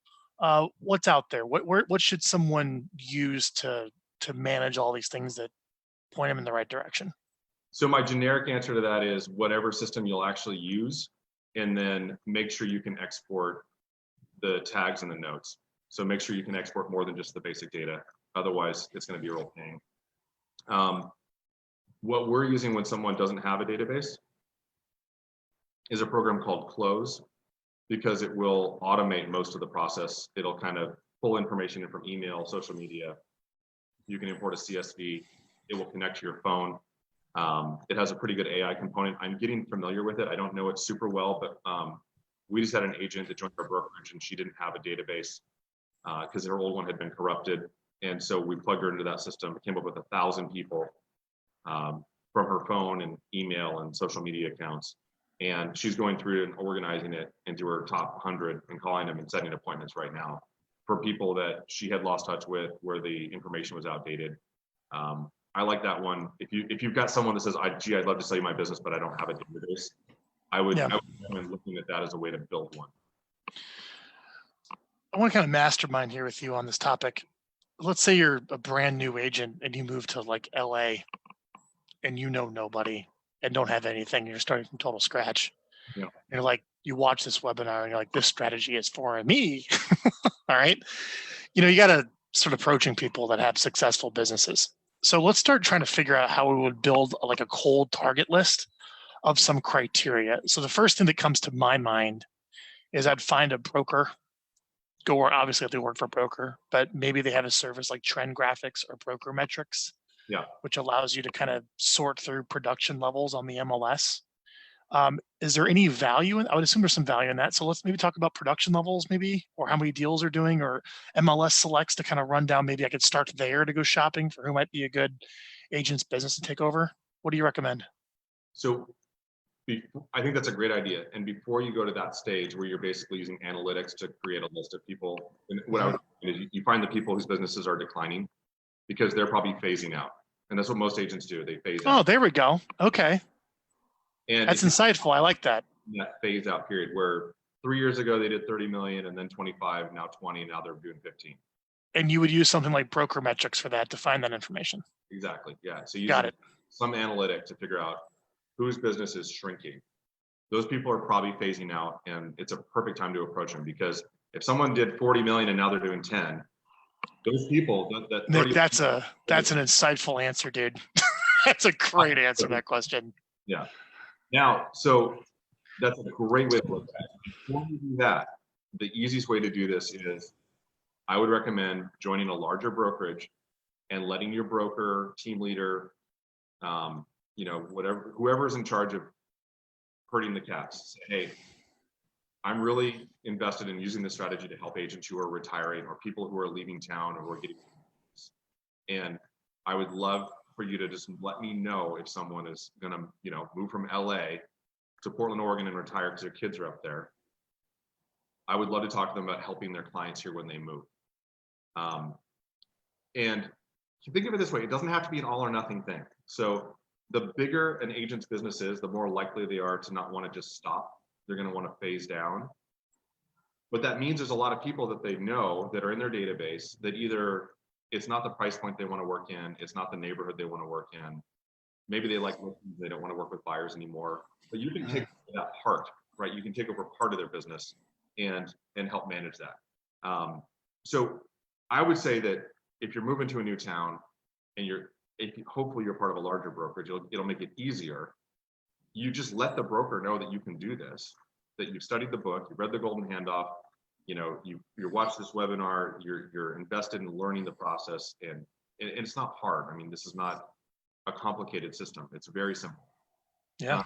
[SPEAKER 1] What's out there? What should someone use to manage all these things that point them in the right direction?
[SPEAKER 2] So my generic answer to that is whatever system you'll actually use, and then make sure you can export the tags and the notes. So make sure you can export more than just the basic data. Otherwise, it's going to be a real pain. What we're using when someone doesn't have a database is a program called Close, because it will automate most of the process. It'll kind of pull information in from email, social media. You can import a CSV. It will connect to your phone. It has a pretty good AI component. I'm getting familiar with it. I don't know it super well, but we just had an agent that joined our brokerage and she didn't have a database because her old one had been corrupted. And so we plugged her into that system, came up with 1,000 people from her phone and email and social media accounts. And she's going through and organizing it into her top 100 and calling them and setting appointments right now for people that she had lost touch with where the information was outdated. I like that one. If you've got someone that says, gee, I'd love to sell you my business, but I don't have a database, I would recommend looking at that as a way to build one.
[SPEAKER 1] I want to kind of mastermind here with you on this topic. Let's say you're a brand new agent and you move to like LA and you know nobody and don't have anything. You're starting from total scratch.
[SPEAKER 2] Yeah.
[SPEAKER 1] And you're like, you watch this webinar and you're like, this strategy is for me. All right. You know, you got to start approaching people that have successful businesses. So let's start trying to figure out how we would build like a cold target list of some criteria. So the first thing that comes to my mind is I'd find a broker, go where obviously if they work for a broker, but maybe they have a service like Trend Graphics or Broker Metrics, which allows you to kind of sort through production levels on the MLS. Is there any value in, I would assume there's some value in that. So let's maybe talk about production levels maybe, or how many deals they're doing, or MLS selects to kind of run down. Maybe I could start there to go shopping for who might be a good agent's business to take over. What do you recommend?
[SPEAKER 2] So I think that's a great idea. And before you go to that stage where you're basically using analytics to create a list of people, and what I would do is you find the people whose businesses are declining because they're probably phasing out. And that's what most agents do. They phase
[SPEAKER 1] Oh,
[SPEAKER 2] out.
[SPEAKER 1] there we go. Okay.
[SPEAKER 2] And
[SPEAKER 1] That's
[SPEAKER 2] if you're
[SPEAKER 1] insightful. I like that.
[SPEAKER 2] in that phase out period where 3 years ago they did 30 million and then 25, now 20, now they're doing 15.
[SPEAKER 1] And you would use something like broker metrics for that to find that information.
[SPEAKER 2] Exactly. Yeah. So
[SPEAKER 1] Got
[SPEAKER 2] using
[SPEAKER 1] it.
[SPEAKER 2] some analytic to figure out whose business is shrinking. Those people are probably phasing out, and it's a perfect time to approach them, because if someone did 40 million and now they're doing 10, those people that
[SPEAKER 1] Nick,
[SPEAKER 2] 30,
[SPEAKER 1] that's an insightful answer, dude. That's a great answer to that question.
[SPEAKER 2] yeah. Now, so that's a great way to look at it. Before you do that, the easiest way to do this is I would recommend joining a larger brokerage and letting your broker, team leader, whatever, whoever's in charge of herding the cats, say, hey, I'm really invested in using this strategy to help agents who are retiring or people who are leaving town or who are getting, and I would love for you to just let me know if someone is going to, move from LA to Portland, Oregon and retire because their kids are up there. I would love to talk to them about helping their clients here when they move. And you think of it this way, it doesn't have to be an all or nothing thing. So the bigger an agent's business is, the more likely they are to not want to just stop. They're going to want to phase down. What that means is a lot of people that they know that are in their database that either it's not the price point they want to work in, it's not the neighborhood they want to work in. Maybe they like listings, they don't want to work with buyers anymore. But you can take that part, right? You can take over part of their business and help manage that. So I would say that if you're moving to a new town and hopefully you're part of a larger brokerage, it'll make it easier. You just let the broker know that you can do this, that you've studied the book, you've read the Golden Handoff, you watched this webinar, you're invested in learning the process, and it's not hard. I mean, this is not a complicated system. It's very simple.
[SPEAKER 1] Yeah.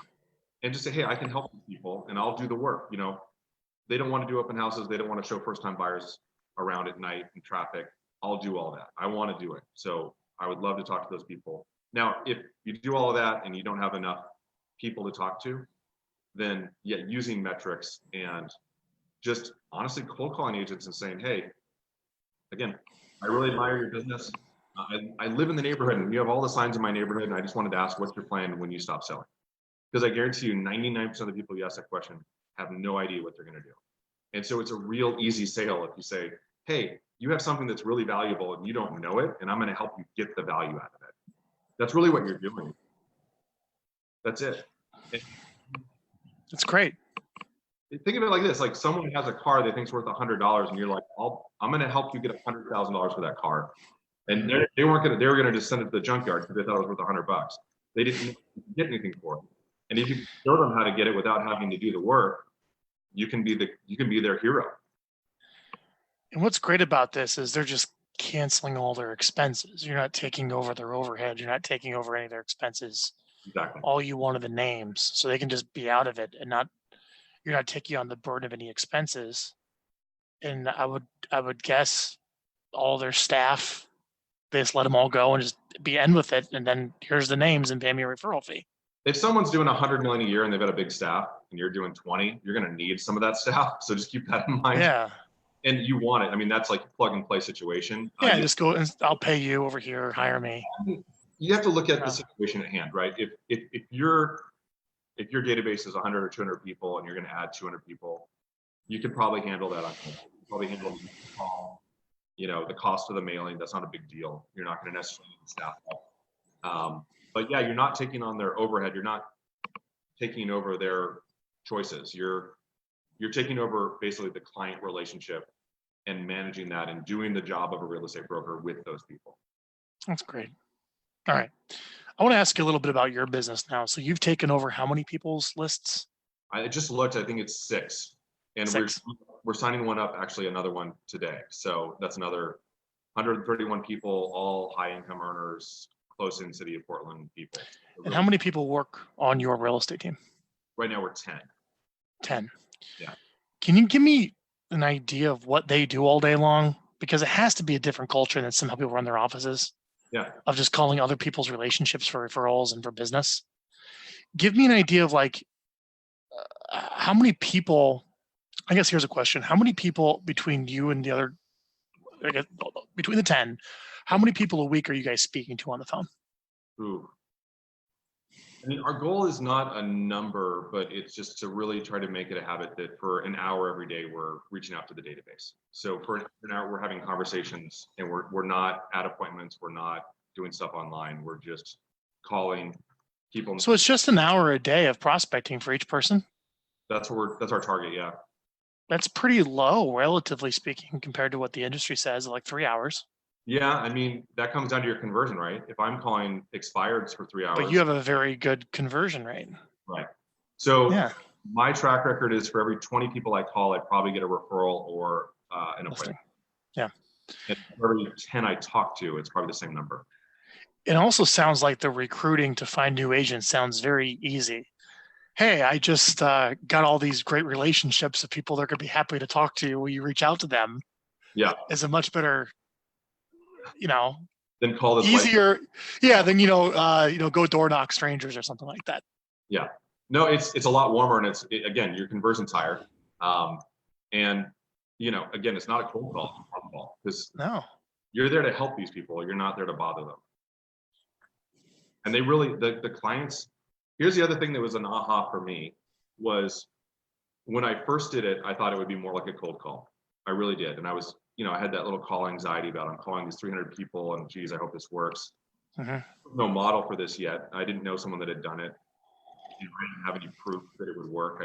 [SPEAKER 2] And just say, hey, I can help people and I'll do the work. They don't want to do open houses. They don't want to show first-time buyers around at night in traffic. I'll do all that. I want to do it. So I would love to talk to those people. Now, if you do all of that and you don't have enough people to talk to, then using metrics and just honestly cold calling agents and saying, hey, again, I really admire your business. I live in the neighborhood and you have all the signs in my neighborhood, and I just wanted to ask, what's your plan when you stop selling? Because I guarantee you 99% of the people you ask that question have no idea what they're going to do. And so it's a real easy sale if you say, hey, you have something that's really valuable and you don't know it, and I'm going to help you get the value out of it. That's really what you're doing. That's it.
[SPEAKER 1] That's great.
[SPEAKER 2] Think of it like this: like someone has a car they think's worth $100, and you're like, I'm going to help you get $100,000 for that car. And they were going to just send it to the junkyard because they thought it was worth $100. They didn't get anything for it. And if you show them how to get it without having to do the work, you can be their hero.
[SPEAKER 1] And what's great about this is they're just canceling all their expenses. You're not taking over their overhead. You're not taking over any of their expenses.
[SPEAKER 2] Exactly.
[SPEAKER 1] All you want are the names, so they can just be out of it and you're not taking on the burden of any expenses. And I would guess all their staff, they just let them all go and just end with it. And then here's the names and pay me a referral fee.
[SPEAKER 2] If someone's doing 100 million a year and they've got a big staff and you're doing 20, you're going to need some of that staff. So just keep that in mind.
[SPEAKER 1] Yeah.
[SPEAKER 2] And you want it. I mean, that's like a plug and play situation.
[SPEAKER 1] Yeah, just go and I'll pay you over here, hire me.
[SPEAKER 2] You have to look at the situation at hand, right? If your database is 100 or 200 people and you're going to add 200 people, you could probably handle that. Probably handle the call, the cost of the mailing. That's not a big deal. You're not going to necessarily need staff help. But yeah, you're not taking on their overhead. You're not taking over their choices. You're taking over basically the client relationship and managing that and doing the job of a real estate broker with those people.
[SPEAKER 1] That's great. All right. I want to ask you a little bit about your business now. So you've taken over how many people's lists?
[SPEAKER 2] I just looked, I think it's 6. And
[SPEAKER 1] 6.
[SPEAKER 2] we're signing one up, actually another one today. So that's another 131 people, all high income earners, close in city of Portland people.
[SPEAKER 1] And how many people work on your real estate team?
[SPEAKER 2] Right now we're 10.
[SPEAKER 1] 10.
[SPEAKER 2] Yeah.
[SPEAKER 1] Can you give me an idea of what they do all day long? Because it has to be a different culture than some people run their offices.
[SPEAKER 2] Yeah.
[SPEAKER 1] Of just calling other people's relationships for referrals and for business. Give me an idea of like how many people, I guess here's a question. How many people between you and the other, I guess, between the 10, how many people a week are you guys speaking to on the phone?
[SPEAKER 2] Ooh. I mean, our goal is not a number, but it's just to really try to make it a habit that for an hour every day, we're reaching out to the database. So for an hour, we're having conversations, and we're not at appointments. We're not doing stuff online. We're just calling people.
[SPEAKER 1] So it's just an hour a day of prospecting for each person?
[SPEAKER 2] That's our target. Yeah.
[SPEAKER 1] That's pretty low, relatively speaking, compared to what the industry says, like 3 hours.
[SPEAKER 2] Yeah. I mean, that comes down to your conversion, right? If I'm calling expireds for 3
[SPEAKER 1] But
[SPEAKER 2] hours.
[SPEAKER 1] you have a very good conversion rate.
[SPEAKER 2] Right. So
[SPEAKER 1] Yeah.
[SPEAKER 2] my track record is for every 20 people I call, I probably get a referral or an appointment.
[SPEAKER 1] Yeah.
[SPEAKER 2] And for every 10 I talk to, it's probably the same number.
[SPEAKER 1] It also sounds like the recruiting to find new agents sounds very easy. Hey, I just got all these great relationships of people that are going to be happy to talk to you. Will you reach out to them?
[SPEAKER 2] Yeah.
[SPEAKER 1] Is a much better,
[SPEAKER 2] Then call this
[SPEAKER 1] easier. Yeah. Than, go door knock strangers or something like that.
[SPEAKER 2] Yeah. No, it's a lot warmer, and again, your conversion's higher. And again, it's not a cold call, it's a cold call, because
[SPEAKER 1] No.
[SPEAKER 2] you're there to help these people. You're not there to bother them. And they really, the clients, here's the other thing that was an aha for me was when I first did it, I thought it would be more like a cold call. I really did. And I was, I had that little call anxiety about I'm calling these 300 people and geez, I hope this works. No model for this yet. I didn't know someone that had done it. I didn't have any proof that it would work.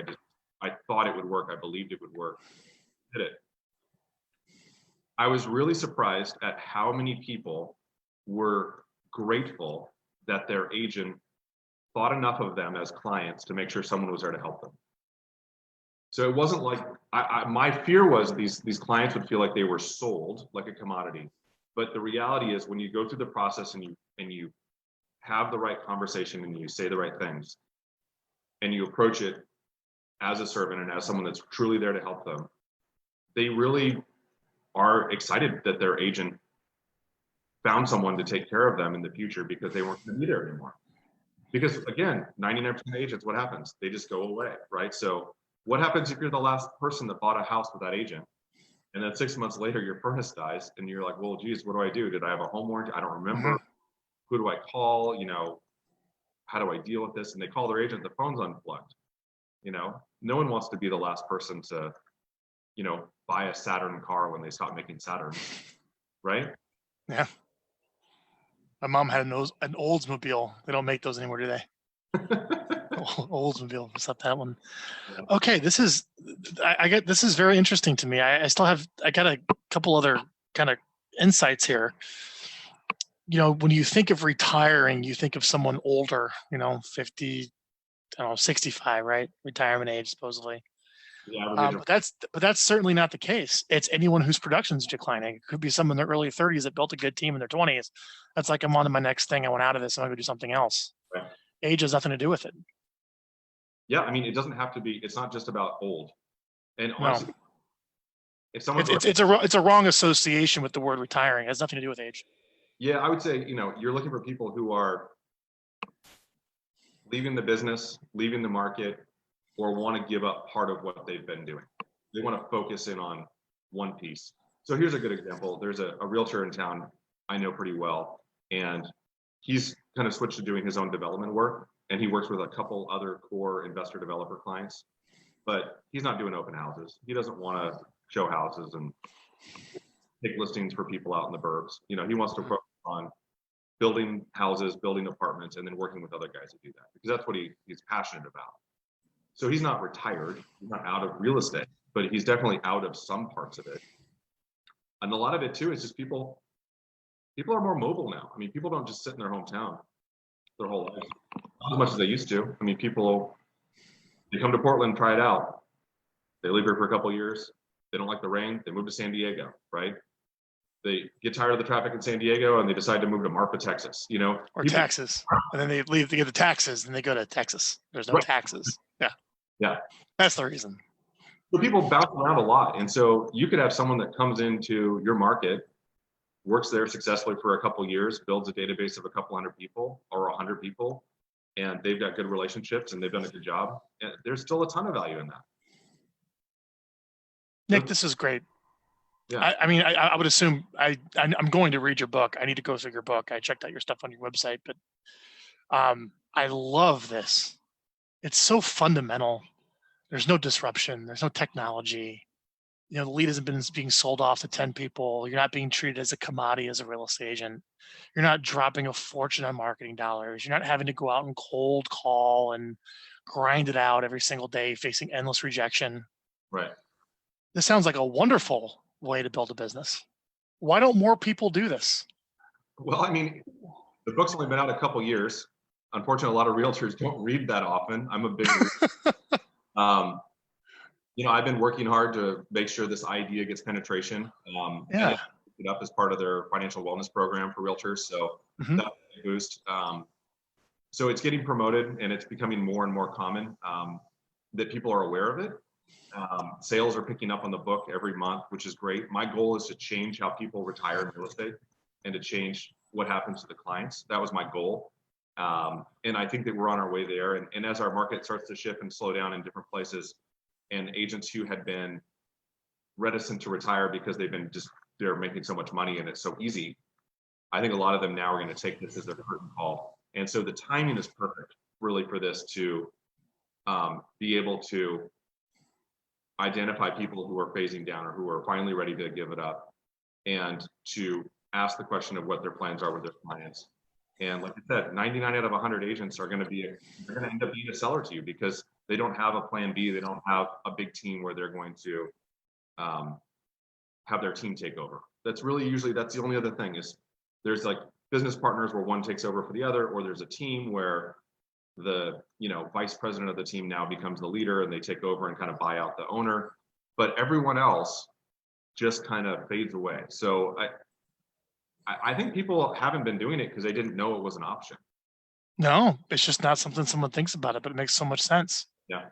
[SPEAKER 2] I thought it would work. I believed it would work. Did it. I was really surprised at how many people were grateful that their agent thought enough of them as clients to make sure someone was there to help them. So it wasn't like my fear was these clients would feel like they were sold like a commodity. But the reality is when you go through the process and you have the right conversation and you say the right things and you approach it as a servant and as someone that's truly there to help them, they really are excited that their agent found someone to take care of them in the future because they weren't going to be there anymore. Because again, 99% of agents, what happens? They just go away, right? So what happens if you're the last person that bought a house with that agent? And then 6 months later, your furnace dies and you're like, well, geez, what do I do? Did I have a home warranty? I don't remember. Who do I call? How do I deal with this? And they call their agent, the phone's unplugged. No one wants to be the last person to, buy a Saturn car when they stop making Saturns, right?
[SPEAKER 1] Yeah. My mom had an Oldsmobile. They don't make those anymore, do they? Oldsmobile, what's up that one? Yeah. Okay, this is very interesting to me. I got a couple other kind of insights here. When you think of retiring, you think of someone older, 50, 65, right? Retirement age, supposedly.
[SPEAKER 2] Yeah,
[SPEAKER 1] but that's certainly not the case. It's anyone whose production's declining. It could be someone in their early 30s that built a good team in their 20s. That's like, I'm on to my next thing. I went out of this. I'm going to do something else. Right. Age has nothing to do with it.
[SPEAKER 2] Yeah, I mean, it doesn't have to be. It's not just about old. And honestly, if someone
[SPEAKER 1] it's a wrong association with the word retiring. It has nothing to do with age.
[SPEAKER 2] Yeah, I would say you're looking for people who are leaving the business, leaving the market, or want to give up part of what they've been doing. They want to focus in on one piece. So here's a good example. There's a realtor in town I know pretty well, and he's kind of switched to doing his own development work, and he works with a couple other core investor developer clients, but he's not doing open houses. He doesn't want to show houses and take listings for people out in the burbs. He wants to focus on building houses, building apartments, and then working with other guys to do that, because that's what he's passionate about. So he's not retired, he's not out of real estate, but he's definitely out of some parts of it. And a lot of it too is just people are more mobile now. I mean, people don't just sit in their hometown their whole life, not as much as they used to. I mean, they come to Portland, try it out. They live here for a couple of years. They don't like the rain. They move to San Diego, right? They get tired of the traffic in San Diego and they decide to move to Marfa, Texas,
[SPEAKER 1] Or Texas. And then they leave to get the taxes and they go to Texas. There's no taxes. Yeah.
[SPEAKER 2] Yeah.
[SPEAKER 1] That's the reason.
[SPEAKER 2] So people bounce around a lot. And so you could have someone that comes into your market, works there successfully for a couple of years, builds a database of a couple hundred people or 100 people, and they've got good relationships and they've done a good job. And there's still a ton of value in that.
[SPEAKER 1] Nick, this is great.
[SPEAKER 2] Yeah.
[SPEAKER 1] I mean, I would assume I'm going to read your book. I need to go through your book. I checked out your stuff on your website, but I love this. It's so fundamental. There's no disruption. There's no technology. You know, the lead hasn't been being sold off to 10 people. You're not being treated as a commodity as a real estate agent. You're not dropping a fortune on marketing dollars. You're not having to go out and cold call and grind it out every single day, facing endless rejection.
[SPEAKER 2] Right.
[SPEAKER 1] This sounds like a wonderful way to build a business. Why don't more people do this?
[SPEAKER 2] Well, I mean, the book's only been out a couple years. Unfortunately, a lot of realtors don't read that often. I'm a big you know, I've been working hard to make sure this idea gets penetration. And
[SPEAKER 1] Yeah.
[SPEAKER 2] it up as part of their financial wellness program for realtors. So
[SPEAKER 1] Mhm.
[SPEAKER 2] that's a boost. So it's getting promoted and it's becoming more and more common that people are aware of it. Sales are picking up on the book every month, which is great. My goal is to change how people retire in real estate and to change what happens to the clients. That was my goal. And I think that we're on our way there. And as our market starts to shift and slow down in different places, and agents who had been reticent to retire because they're making so much money and it's so easy, I think a lot of them now are going to take this as their curtain call. And so the timing is perfect really for this to be able to identify people who are phasing down or who are finally ready to give it up, and to ask the question of what their plans are with their clients. And like I said, 99 out of 100 agents are going to end up being a seller to you because they don't have a plan B. They don't have a big team where they're going to have their team take over. That's the only other thing is there's like business partners where one takes over for the other, or there's a team where the vice president of the team now becomes the leader and they take over and kind of buy out the owner, but everyone else just kind of fades away. So I think people haven't been doing it because they didn't know it was an option.
[SPEAKER 1] No, it's just not something someone thinks about it, but it makes so much sense.
[SPEAKER 2] Yeah.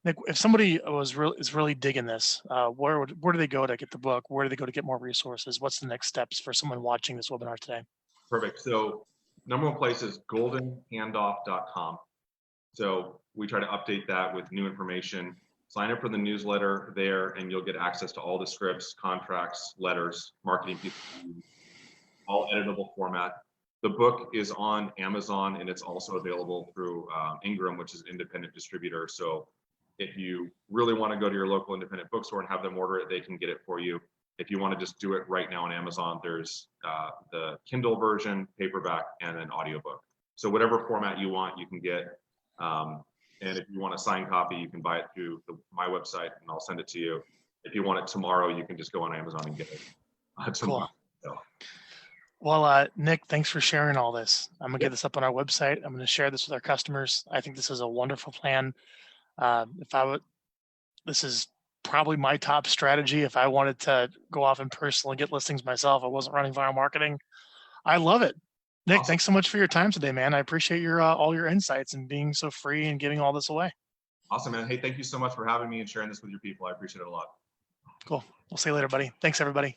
[SPEAKER 1] Nick, if somebody is really digging this, where do they go to get the book? Where do they go to get more resources? What's the next steps for someone watching this webinar today?
[SPEAKER 2] Perfect. So number one place is goldenhandoff.com. So we try to update that with new information. Sign up for the newsletter there and you'll get access to all the scripts, contracts, letters, marketing pieces, all editable format. The book is on Amazon and it's also available through Ingram, which is an independent distributor. So if you really want to go to your local independent bookstore and have them order it, they can get it for you. If you want to just do it right now on Amazon, there's the Kindle version, paperback, and an audiobook. So whatever format you want, you can get. And if you want a signed copy, you can buy it through my website and I'll send it to you. If you want it tomorrow, you can just go on Amazon and get it tomorrow.
[SPEAKER 1] Cool. So. Well, Nick, thanks for sharing all this. I'm gonna get this up on our website. I'm gonna share this with our customers. I think this is a wonderful plan. This is probably my top strategy. If I wanted to go off and personally get listings myself, I wasn't running viral marketing. I love it. Nick, awesome. Thanks so much for your time today, man. I appreciate your all your insights and being so free and giving all this away.
[SPEAKER 2] Awesome, man. Hey, thank you so much for having me and sharing this with your people. I appreciate it a lot.
[SPEAKER 1] Cool. We'll see you later, buddy. Thanks, everybody.